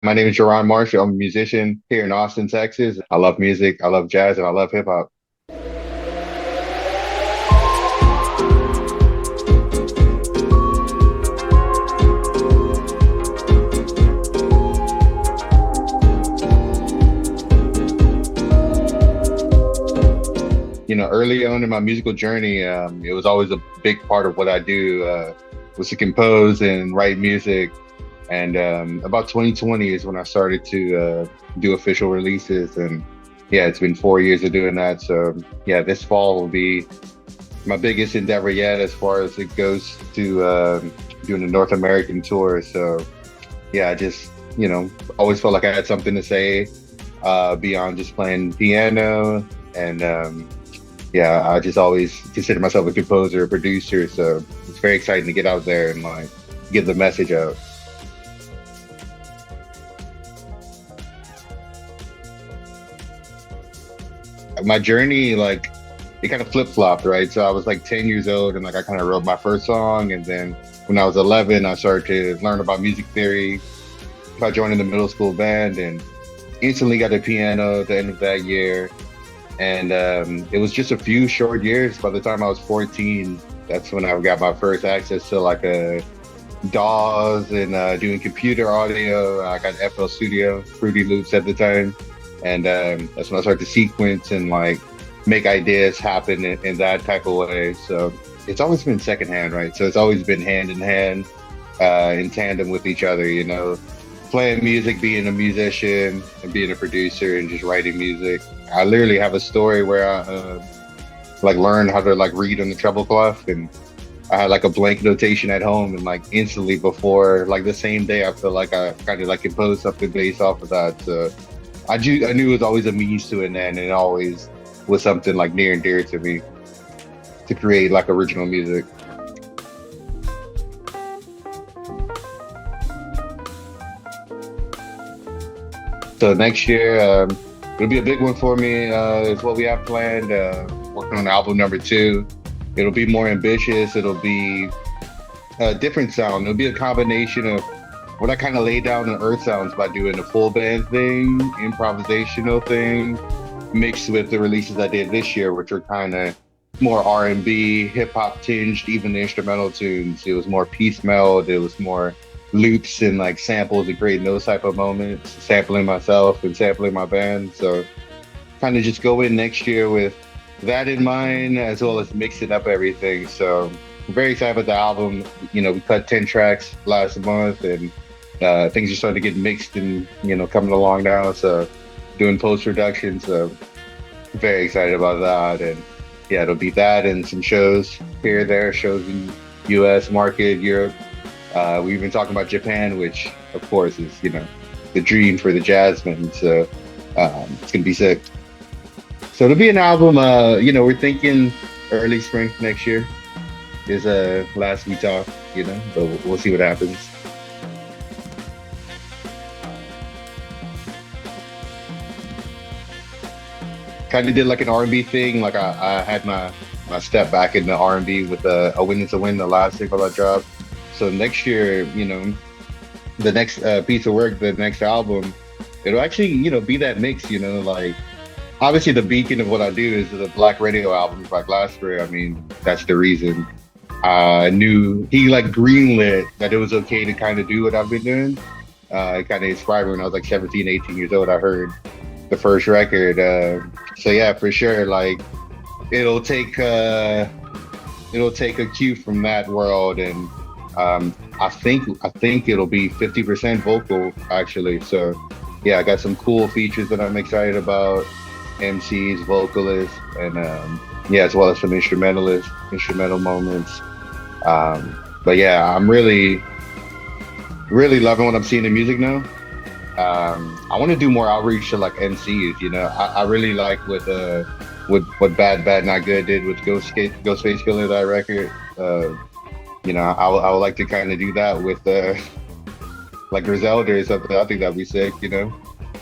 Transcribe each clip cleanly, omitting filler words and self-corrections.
My name is JaRon Marshall. I'm a musician here in Austin, Texas. I love music, I love jazz, and I love hip hop. Early on in my musical journey, it was always a big part of what I do was to compose and write music. And about 2020 is when I started to do official releases. And yeah, it's been 4 years of doing that. So yeah, this fall will be my biggest endeavor yet as far as it goes to doing a North American tour. So yeah, I just, always felt like I had something to say beyond just playing piano. And yeah, I just always consider myself a composer, a producer. So it's very exciting to get out there and like get the message out. My journey, like, it kind of flip-flopped, right? So I was like 10 years old and like I kind of wrote my first song. And then when I was 11, I started to learn about music theory by joining the middle school band and instantly got a piano at the end of that year. And it was just a few short years. By the time I was 14, that's when I got my first access to like a DAWs and doing computer audio. I got FL Studio, Fruity Loops at the time. And that's when I started to sequence and like make ideas happen in that type of way. So it's always been secondhand, right? So it's always been hand in hand, in tandem with each other, playing music, being a musician, and being a producer, and just writing music. I literally have a story where I like learned how to like read on the treble cloth, and I had like a blank notation at home, and like instantly before like the same day, I feel like I kind of like composed something based off of that. So I knew it was always a means to an end, and it always was something like near and dear to me to create like original music. So next year, it'll be a big one for me. Is what we have planned. Working on album number two. It'll be more ambitious. It'll be a different sound. It'll be a combination of what I kind of laid down in Earth Sounds by doing a full band thing, improvisational thing, mixed with the releases I did this year, which are kind of more R&B, hip hop tinged, even the instrumental tunes. It was more piece meld. It was more loops and like samples and creating those type of moments, sampling myself and sampling my band. So kind of just go in next year with that in mind, as well as mixing up everything. So I'm very excited about the album. We cut 10 tracks last month, and things are starting to get mixed and, coming along now. So doing post production. So very excited about that. And yeah, it'll be that and some shows here, there, shows in US market, Europe. We've been talking about Japan, which of course is, the dream for the Jasmine. So it's gonna be sick. So it'll be an album. We're thinking early spring next year is last we talked. But we'll see what happens. Kind of did like an R&B thing. Like I had my step back in the R&B with a Win Is a Win, the last single I dropped. So next year, the next piece of work, the next album, it'll actually, be that mix. Like obviously the beacon of what I do is the Black Radio albums by Glassberry. I mean, that's the reason I knew he like greenlit that it was okay to kind of do what I've been doing. It kind of inspired me when I was like 17, 18 years old. I heard the first record. So yeah, for sure. Like it'll take uh, it'll take a cue from that world, and I think it'll be 50% vocal actually. So yeah, I got some cool features that I'm excited about. MCs, vocalists, and yeah, as well as some instrumental moments. But yeah, I'm really, really loving what I'm seeing in music now. I want to do more outreach to like MCs. I really like what Bad Bad Not Good did with Ghostface Killer, that record. I would like to kind of do that with like Griselda or something. I think that'd be sick. Get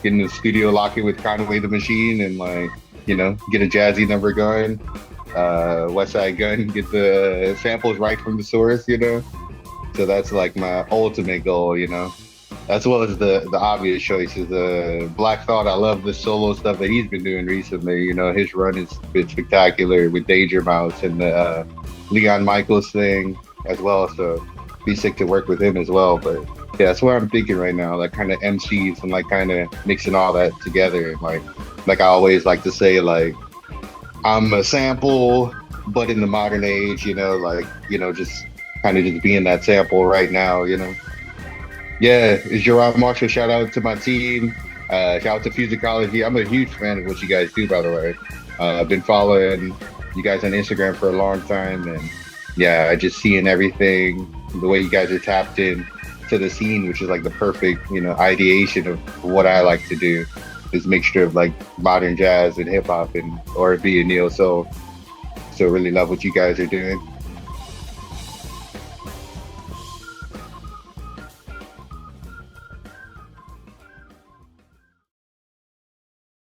in the studio, lock it with Conway the Machine, and like get a jazzy number going. West Side Gun, get the samples right from the source. So that's like my ultimate goal. as well as the obvious choices. Black Thought, I love the solo stuff that he's been doing recently. You know, his run has been spectacular with Danger Mouse and the Leon Michaels thing as well. So be sick to work with him as well. But yeah, that's what I'm thinking right now. Like kind of MCs and like kind of mixing all that together. And like I always like to say, like I'm a sample, but in the modern age. You know, like just kind of just being that sample right now. You know. Yeah, it's JaRon Marshall. Shout out to my team. Shout out to Fusicology. I'm a huge fan of what you guys do, by the way. I've been following you guys on Instagram for a long time, and yeah, I just seeing everything, the way you guys are tapped in to the scene, which is like the perfect, ideation of what I like to do. This mixture of like modern jazz and hip hop and R&B and neo soul. So really love what you guys are doing.